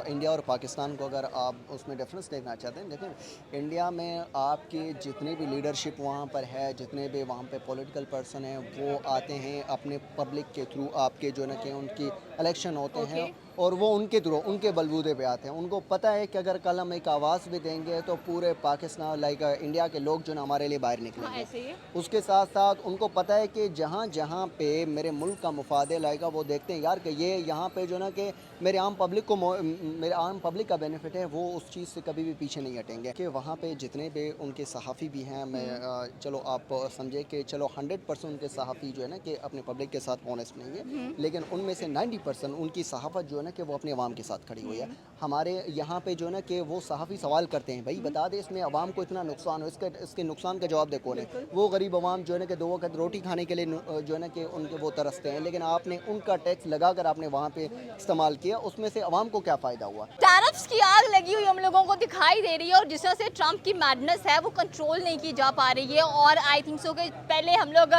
India اور پاکستان کو اگر آپ اس میں ڈفرینس دیکھنا چاہتے ہیں، دیکھیں انڈیا میں آپ کی جتنے بھی لیڈرشپ وہاں پر ہے، جتنے بھی وہاں پہ پولیٹیکل پرسن ہیں، وہ آتے ہیں اپنے پبلک کے تھرو، آپ کے جو نا کہ ان کی الیکشن ہوتے ہیں اوکے. اور وہ ان کے تھرو، ان کے بلبوتے پہ آتے ہیں. ان کو پتہ ہے کہ اگر کل ہم ایک آواز بھی دیں گے تو پورے پاکستان انڈیا کے لوگ جو نا ہمارے لیے باہر نکلیں ہاں گے. ایسے ہی ہے. اس کے ساتھ ساتھ ان کو پتہ ہے کہ جہاں جہاں پہ میرے ملک کا مفاد ہے وہ دیکھتے ہیں یار کہ یہ یہاں پہ جو نا کہ میرے عام پبلک کا بینیفٹ ہے، وہ اس چیز سے کبھی بھی پیچھے نہیں ہٹیں گے. کہ وہاں پہ جتنے بھی ان کے صحافی بھی ہیں، میں چلو آپ سمجھے کہ چلو 100% ان کے صحافی جو ہے نا کہ اپنے پبلک کے ساتھ آنیسٹ نہیں ہے، لیکن ان میں سے 90% ان کی صحافت جو ہے نا کہ وہ اپنے عوام کے ساتھ کھڑی ہوئی ہے. ہمارے یہاں پہ جو ہے نا کہ وہ صحافی سوال کرتے ہیں، بھائی بتا دے اس میں عوام کو اتنا نقصان ہو، اس کے نقصان کا جواب دے کون ہے؟ بالکل. وہ غریب عوام جو ہے نا کہ 2 وقت روٹی کھانے کے لیے جو ہے نا کہ ان کے وہ ترستے ہیں، لیکن آپ نے ان کا ٹیکس لگا کر آپ نے وہاں پہ استعمال کیا، اس میں سے عوام کو کیا فائدہ ہوا؟ ٹیرفس کی آگ لگی ہوئی ہم لوگوں کو دکھائی دے رہی ہے، اور جس طرح سے ٹرمپ کی میڈنس ہے وہ کنٹرول نہیں کی جا پا رہی ہے. اور آئی تھنک سو کہ پہلے ہم لوگ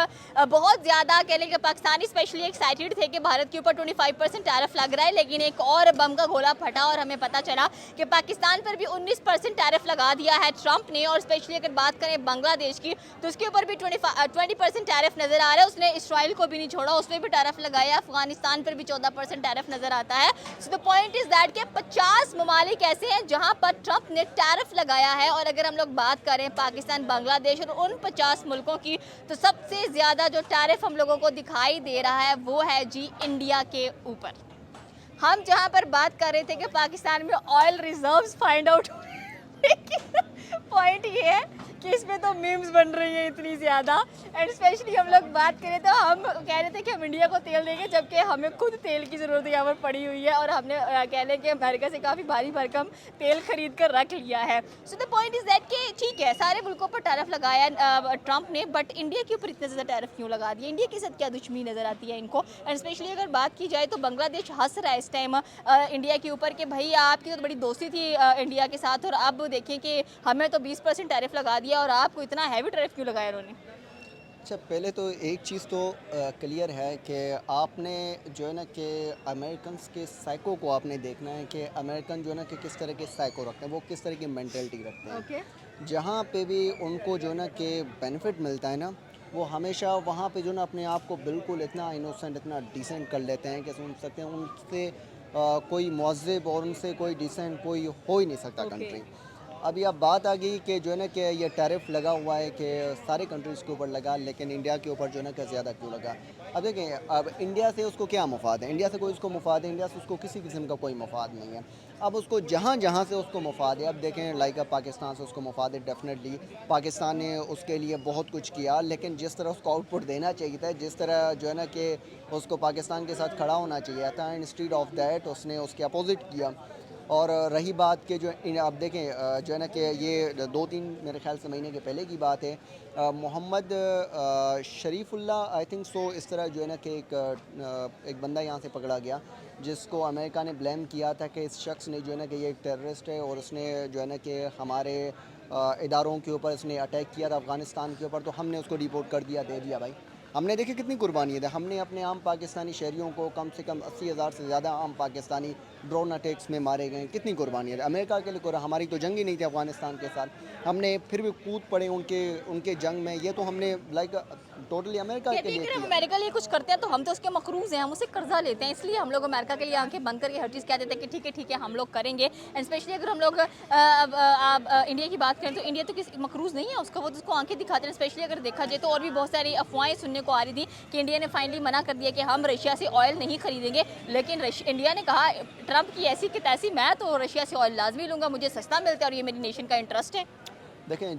بہت زیادہ کہہ لیں کہ پاکستانی اسپیشلی ایکسائٹیڈ تھے کہ بھارت کے اوپر 25% ٹیرف لگ رہا ہے، لیکن ایک اور بم کا گولا پھٹا اور ہمیں پتہ چلا کہ پاکستان پر بھی 19% ٹیرف لگا دیا ہے ٹرمپ نے. اور اسپیشلی اگر بات کریں بنگلہ دیش کی تو اس کے اوپر بھی 20% ٹیرف نظر آ رہا ہے. اس نے اسرائیل کو بھی نہیں چھوڑا، اس میں بھی ٹیرف لگایا. افغانستان پر بھی 14% ٹیرف نظر آتا ہے. سو دا پوائنٹ از دیٹ کہ 50 ممالک ایسے ہیں جہاں پر ٹرمپ نے ٹیرف لگایا ہے. اور اگر ہم لوگ بات کریں پاکستان، بنگلہ دیش اور ان 50 ملکوں کی، تو سب سے زیادہ جو ٹیرف ہم لوگوں کو دکھائی دے رہا ہے وہ ہے جی انڈیا کے اوپر. ہم جہاں پر بات کر رہے تھے کہ پاکستان میں oil reserves find out point یہ ہے کہ اس میں تو میمز بن رہی ہیں اتنی زیادہ. اینڈ اسپیشلی ہم لوگ بات کریں تو ہم کہہ رہے تھے کہ ہم انڈیا کو تیل دیں گے، جبکہ ہمیں خود تیل کی ضرورت یہاں پر پڑی ہوئی ہے، اور ہم نے کہہ لیں کہ امریکہ سے کافی بھاری بھرکم تیل خرید کر رکھ لیا ہے. سو دا پوائنٹ از دیٹ کہ ٹھیک ہے سارے ملکوں پر ٹیرف لگایا ٹرمپ نے، بٹ انڈیا کے اوپر اتنے زیادہ ٹیرف کیوں لگا دیا؟ انڈیا کے ساتھ کیا دشمنی نظر آتی ہے ان کو؟ اینڈ اسپیشلی اگر بات کی جائے تو بنگلہ دیش ہنس رہا ہے اس ٹائم انڈیا کے اوپر کہ بھائی آپ کی تو بڑی دوستی تھی انڈیا کے ساتھ، اور اب دیکھیں کہ ہمیں تو 20% ٹیرف لگا دیا اور آپ کو اتنا ہیوی ٹیرف کیوں لگایا انہوں نے؟ اچھا، پہلے تو ایک چیز تو کلیئر ہے کہ آپ نے جو ہے نا کہ امریکنس کے سائیکو کو آپ نے دیکھنا ہے کہ امریکن جو ہے نا کہ کس طرح کے سائیکو رکھتے ہیں، وہ کس طرح کی مینٹلٹی رکھتے ہیں. اوکے. جہاں پہ بھی ان کو جو ہے نا کہ بینیفٹ ملتا ہے نا، وہ ہمیشہ وہاں پہ جو ہے نا اپنے آپ کو بالکل اتنا انوسنٹ، اتنا ڈیسنٹ کر لیتے ہیں کہ سن سکتے ہیں ان سے کوئی مہذب اور ان سے کوئی ڈیسنٹ کوئی ہو ہی نہیں سکتا اوکے. کنٹری. ابھی اب بات آ گئی کہ جو ہے نا کہ یہ ٹیرف لگا ہوا ہے کہ سارے کنٹریز کے اوپر لگا، لیکن انڈیا کے اوپر جو ہے نا کہ زیادہ کیوں لگا؟ اب دیکھیں، اب انڈیا سے اس کو کیا مفاد ہے؟ انڈیا سے کوئی اس کو مفاد ہے؟ انڈیا سے اس کو کسی قسم کا کوئی مفاد نہیں ہے. اب اس کو جہاں جہاں سے اس کو مفاد ہے، اب دیکھیں پاکستان سے اس کو مفاد ہے. ڈیفینیٹلی پاکستان نے اس کے لیے بہت کچھ کیا، لیکن جس طرح اس کو آؤٹ پٹ دینا چاہیے تھا، جس طرح جو ہے نا کہ اس کو پاکستان کے ساتھ کھڑا ہونا چاہیے تھا، انسٹیڈ آف دیٹ اس نے اس کے اپوزٹ کیا. اور رہی بات کہ جو اب دیکھیں جو ہے نا کہ یہ 2-3 میرے خیال سے مہینے کے پہلے کی بات ہے، محمد شریف اللہ آئی تھنک سو، اس طرح جو ہے نا کہ ایک بندہ یہاں سے پکڑا گیا جس کو امریکہ نے بلیم کیا تھا کہ اس شخص نے جو ہے نا کہ یہ ایک ٹیررسٹ ہے، اور اس نے جو ہے نا کہ ہمارے اداروں کے اوپر اس نے اٹیک کیا تھا افغانستان کے اوپر، تو ہم نے اس کو ڈیپورٹ کر دیا، دے دیا. بھائی ہم نے دیکھی کتنی قربانی ہے، ہم نے اپنے عام پاکستانی شہریوں کو کم سے کم 80,000 سے زیادہ عام پاکستانی ڈرون اٹیکس میں مارے گئے. کتنی قربانی ہے امریکہ کے لیے. ہماری تو جنگ ہی نہیں تھی افغانستان کے ساتھ، ہم نے پھر بھی کود پڑے ان کے جنگ میں. یہ تو ہم نے ٹوٹلی امریکہ کے کہتے ہیں لیے کہ ہم کیا. امریکہ کے لیے کچھ کرتے ہیں تو ہم تو اس کے مقروض ہیں، ہم اسے قرضہ لیتے ہیں، اس لیے ہم لوگ امریکہ کے لیے آنکھیں بند کر کے ہر چیز کہہ دیتے ہیں کہ ٹھیک ہے ہم لوگ کریں گے. اینڈ اسپیشلی اگر ہم لوگ انڈیا کی بات کریں تو انڈیا تو کسی مقروض نہیں ہے اس کا، وہ اس کو آنکھیں دکھاتے ہیں. اسپیشلی اگر دیکھا جائے تو اور بھی بہت ساری افواہیں سننے کو آ رہی تھی کہ انڈیا نے فائنلی منع کر دیا کہ ہم رشیا سے آئل نہیں خریدیں گے. لیکن انڈیا نے کہا ٹرمپ کی ایسی کہ تیسی، میں تو رشیا سے آئل لازمی لوں گا، مجھے سستا ملتا ہے اور یہ میری نیشن کا انٹرسٹ ہے. دیکھیں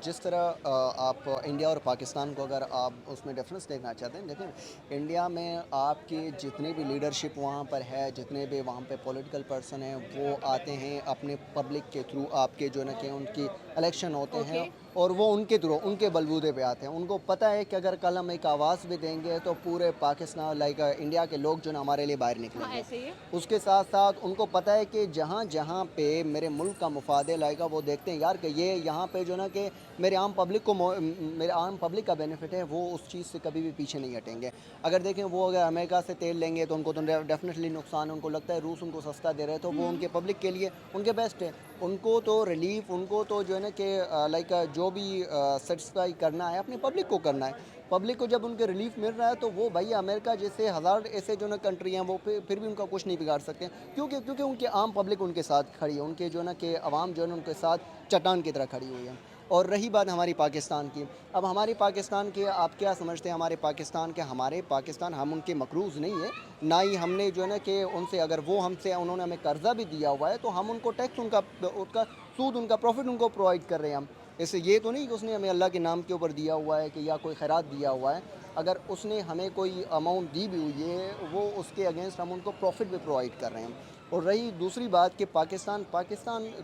جس طرح آپ انڈیا اور پاکستان کو اگر آپ اس میں ڈفرینس دیکھنا چاہتے ہیں، دیکھیں انڈیا میں آپ کی جتنی بھی لیڈرشپ وہاں پر ہے، جتنے بھی وہاں پہ پولیٹیکل پرسن ہیں، وہ آتے ہیں اپنے پبلک کے تھرو، آپ کے جو نا کہ ان کی الیکشن ہوتے ہیں اوکے. اور وہ ان کے تھرو ان کے بلبوتے پہ آتے ہیں. ان کو پتہ ہے کہ اگر کل ہم ایک آواز بھی دیں گے تو پورے پاکستان لائک انڈیا کے لوگ جو نا ہمارے لیے باہر نکلیں ہاں گے. ایسے ہی ہے. اس کے ساتھ ساتھ ان کو پتہ ہے کہ جہاں جہاں پہ میرے ملک کا مفاد ہے لائک وہ دیکھتے ہیں یار کہ یہ یہاں پہ جو نا کہ میرے عام پبلک کو میرے عام پبلک کا بینیفٹ ہے, وہ اس چیز سے کبھی بھی پیچھے نہیں ہٹیں گے. اگر دیکھیں وہ اگر امریکہ سے تیل لیں گے تو ان کو تو ڈیفینیٹلی نقصان ہے. ان کو لگتا ہے روس ان کو سستا دے رہے تو وہ ان کے پبلک کے لیے ان کے بیسٹ ہے. ان کو تو ریلیف ان کو تو جو ہے نا کہ لائک جو بھی سیٹسفائی کرنا ہے اپنی پبلک کو کرنا ہے. پبلک کو جب ان کے ریلیف مل رہا ہے تو وہ بھائی امریکہ جیسے ہزار ایسے جو نا کنٹری ہیں وہ پھر بھی ان کا کچھ نہیں بگاڑ سکتے کیونکہ ان کے عام پبلک ان کے ساتھ کھڑی ہے. ان کے جو نا کہ عوام جو ہے نا ان کے ساتھ چٹان کی طرح کھڑی ہوئی ہے. اور رہی بات ہماری پاکستان کی, اب ہماری پاکستان کی آپ کیا سمجھتے ہیں ہمارے پاکستان ہم ان کے مقروض نہیں ہیں, نہ ہی ہم نے جو ہے نا کہ ان سے اگر وہ ہم سے انہوں نے ہمیں قرضہ بھی دیا ہوا ہے تو ہم ان کو ٹیکس ان کا سود ان کا پروفٹ ان کو پرووائڈ کر رہے ہیں. ہم اسے یہ تو نہیں کہ اس نے ہمیں اللہ کے نام کے اوپر دیا ہوا ہے کہ یا کوئی خیرات دیا ہوا ہے. اگر اس نے ہمیں کوئی اماؤنٹ دی بھی ہوئی ہے وہ اس کے اگینسٹ ہم ان کو پروفٹ بھی پرووائڈ کر رہے ہیں. اور رہی دوسری بات کہ پاکستان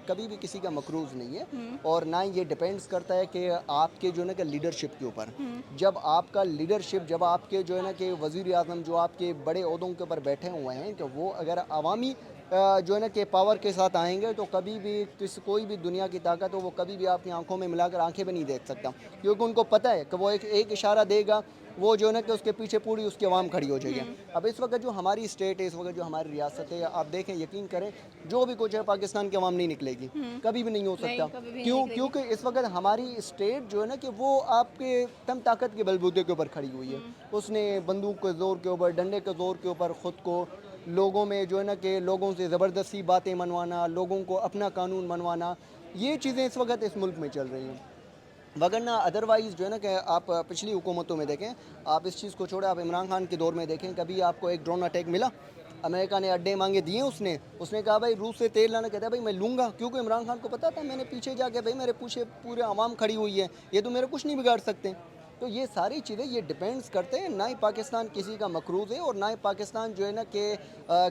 کبھی بھی کسی کا مقروض نہیں ہے, اور نہ ہی یہ ڈپینڈس کرتا ہے کہ آپ کے جو ہے نا کہ لیڈرشپ کے اوپر. جب آپ کا لیڈرشپ جب آپ کے جو ہے نا کہ وزیر اعظم جو آپ کے بڑے عہدوں کے اوپر بیٹھے ہوئے ہیں کہ وہ اگر عوامی جو ہے نا کہ پاور کے ساتھ آئیں گے تو کبھی بھی کوئی بھی دنیا کی طاقت ہو وہ کبھی بھی آپ کی آنکھوں میں ملا کر آنکھیں بھی نہیں دیکھ سکتا, کیونکہ ان کو پتہ ہے کہ وہ ایک اشارہ دے گا وہ جو ہے نا کہ اس کے پیچھے پوری اس کی عوام کھڑی ہو جائے گی. اب اس وقت جو ہماری اسٹیٹ ہے, اس وقت جو ہماری ریاست ہے, آپ دیکھیں یقین کریں جو بھی کچھ ہے پاکستان کی عوام نہیں نکلے گی, کبھی بھی نہیں ہو سکتا. کیونکہ اس وقت ہماری اسٹیٹ جو ہے نا کہ وہ آپ کے تن طاقت کے بلبوتے کے اوپر کھڑی ہوئی ہے. اس نے بندوق کے زور کے اوپر, ڈنڈے کے زور کے اوپر خود کو لوگوں میں جو ہے نا کہ لوگوں سے زبردستی باتیں منوانا, لوگوں کو اپنا قانون منوانا, یہ چیزیں اس وقت اس ملک میں چل رہی ہیں. وگرنہ ادروائز جو ہے نا کہ آپ پچھلی حکومتوں میں دیکھیں, آپ اس چیز کو چھوڑیں, آپ عمران خان کے دور میں دیکھیں, کبھی آپ کو ایک ڈرون اٹیک ملا؟ امریکہ نے اڈے مانگے دیے اس نے کہا بھائی روس سے تیل لانا, کہتا ہے بھائی میں لوں گا, کیونکہ عمران خان کو پتا تھا میں نے پیچھے جا کے بھائی میرے پیچھے پورے عوام کھڑی ہوئی ہے, یہ تو میرے کچھ نہیں بگاڑ سکتے. تو یہ ساری چیزیں یہ ڈیپینڈس کرتے ہیں, نہ ہی پاکستان کسی کا مقروض ہے اور نہ ہی پاکستان جو ہے نا کہ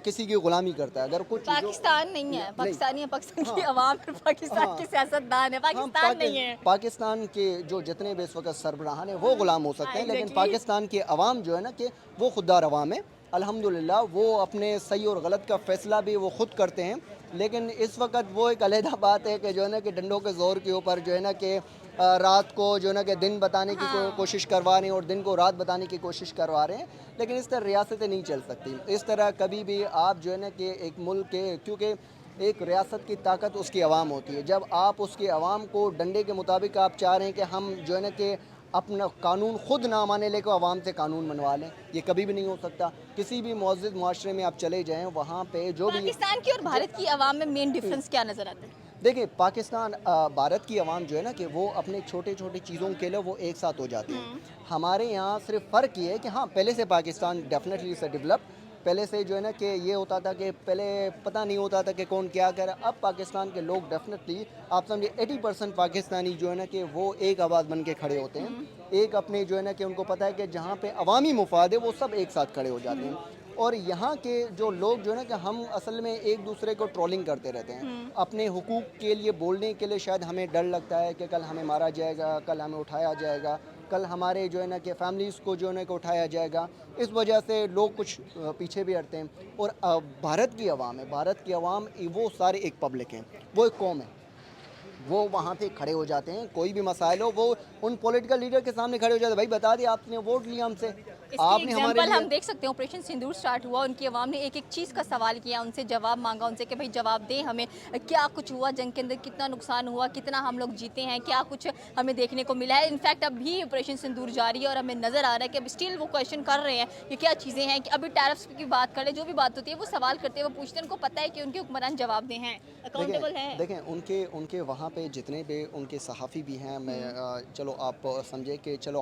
کسی کی غلامی کرتا ہے. اگر کچھ جو پاکستان نہیں ہے, پاکستانی ہے, پاکستان کی عوام ہے, پاکستان کے سیاستدان ہے, پاکستان نہیں ہے. پاکستان کے جو جتنے بھی اس وقت سربراہان ہیں وہ غلام ہو سکتے ہیں, لیکن پاکستان کی عوام جو ہے نا کہ وہ خوددار عوام ہے. الحمدللہ وہ اپنے صحیح اور غلط کا فیصلہ بھی وہ خود کرتے ہیں. لیکن اس وقت وہ ایک علیحدہ بات ہے کہ جو ہے نا کہ ڈنڈوں کے زور کے اوپر جو ہے نا کہ رات کو جو ہے نا کہ دن بتانے کی کوشش کروا رہے ہیں اور دن کو رات بتانے کی کوشش کروا رہے ہیں. لیکن اس طرح ریاستیں نہیں چل سکتی. اس طرح کبھی بھی آپ جو ہے نا کہ ایک ملک کے, کیونکہ ایک ریاست کی طاقت اس کی عوام ہوتی ہے. جب آپ اس کی عوام کو ڈنڈے کے مطابق آپ چاہ رہے ہیں کہ ہم جو ہے نا کہ اپنا قانون خود نہ مانے لے کے عوام سے قانون منوا لیں, یہ کبھی بھی نہیں ہو سکتا. کسی بھی معزز معاشرے میں آپ چلے جائیں وہاں پہ جو بھی پاکستان کی اور بھارت کی عوام میں مین ڈفرنس کیا نظر آتا ہے؟ دیکھیں بھارت کی عوام جو ہے نا کہ وہ اپنے چھوٹے چھوٹے چیزوں کے لیے وہ ایک ساتھ ہو جاتے ہیں. ہمارے یہاں صرف فرق یہ ہے کہ ہاں پہلے سے پاکستان ڈیفینیٹلی سے ڈیولپ, پہلے سے جو ہے نا کہ یہ ہوتا تھا کہ پہلے پتہ نہیں ہوتا تھا کہ کون کیا کرے. اب پاکستان کے لوگ ڈیفینیٹلی آپ سمجھے 80% پاکستانی جو ہے نا کہ وہ ایک آواز بن کے کھڑے ہوتے ہیں. ایک اپنے جو ہے نا کہ ان کو پتہ ہے کہ جہاں پہ عوامی مفاد ہے وہ سب ایک ساتھ کھڑے ہو جاتے ہیں. اور یہاں کے جو لوگ جو ہے نا کہ ہم اصل میں ایک دوسرے کو ٹرولنگ کرتے رہتے ہیں. اپنے حقوق کے لیے بولنے کے لیے شاید ہمیں ڈر لگتا ہے کہ کل ہمیں مارا جائے گا, کل ہمیں اٹھایا جائے گا, کل ہمارے جو ہے نا کہ فیملیز کو جو ہے نا کہ اٹھایا جائے گا. اس وجہ سے لوگ کچھ پیچھے بھی ہٹتے ہیں. اور بھارت کی عوام وہ سارے ایک پبلک ہیں, وہ ایک قوم ہے. وہ وہاں پہ کھڑے ہو جاتے ہیں, کوئی بھی مسائل ہو وہ ان پولیٹیکل لیڈر کے سامنے کھڑے ہو جاتے ہیں. بھائی بتا دیا آپ نے ووٹ لیا ہم سے, اس کی آپ نے ہمارے ایگزامپل لیے ہم دیکھ سکتے ہیں, آپریشن سندور سٹارٹ ہوا, ان کی عوام نے ایک ایک چیز کا سوال کیا, ان سے جواب مانگا, ان سے کہ بھائی جواب دیں ہمیں, کیا کچھ ہوا جنگ کے اندر, کتنا نقصان ہوا, کتنا ہم لوگ جیتے ہیں, کیا کچھ ہمیں دیکھنے کو ملا ہے. انفیکٹ اب بھی آپریشن سندور جاری ہے اور ہمیں نظر آ رہا ہے کہ اب اسٹل وہ کویشچن کر رہے ہیں کہ کیا چیزیں ہیں. کہ ابھی ٹیرفس کی بات کریں, جو بھی بات ہوتی ہے وہ سوال کرتے ہیں, وہ پوچھتے ہیں, ان کو پتہ ہے کہ ان کے حکمران جواب دیں ہیں, اکاؤنٹیبل ہیں. دیکھیں ان کے وہاں پہ جتنے بھی ان کے صحافی بھی ہیں, میں چلو آپ سمجھے کہ چلو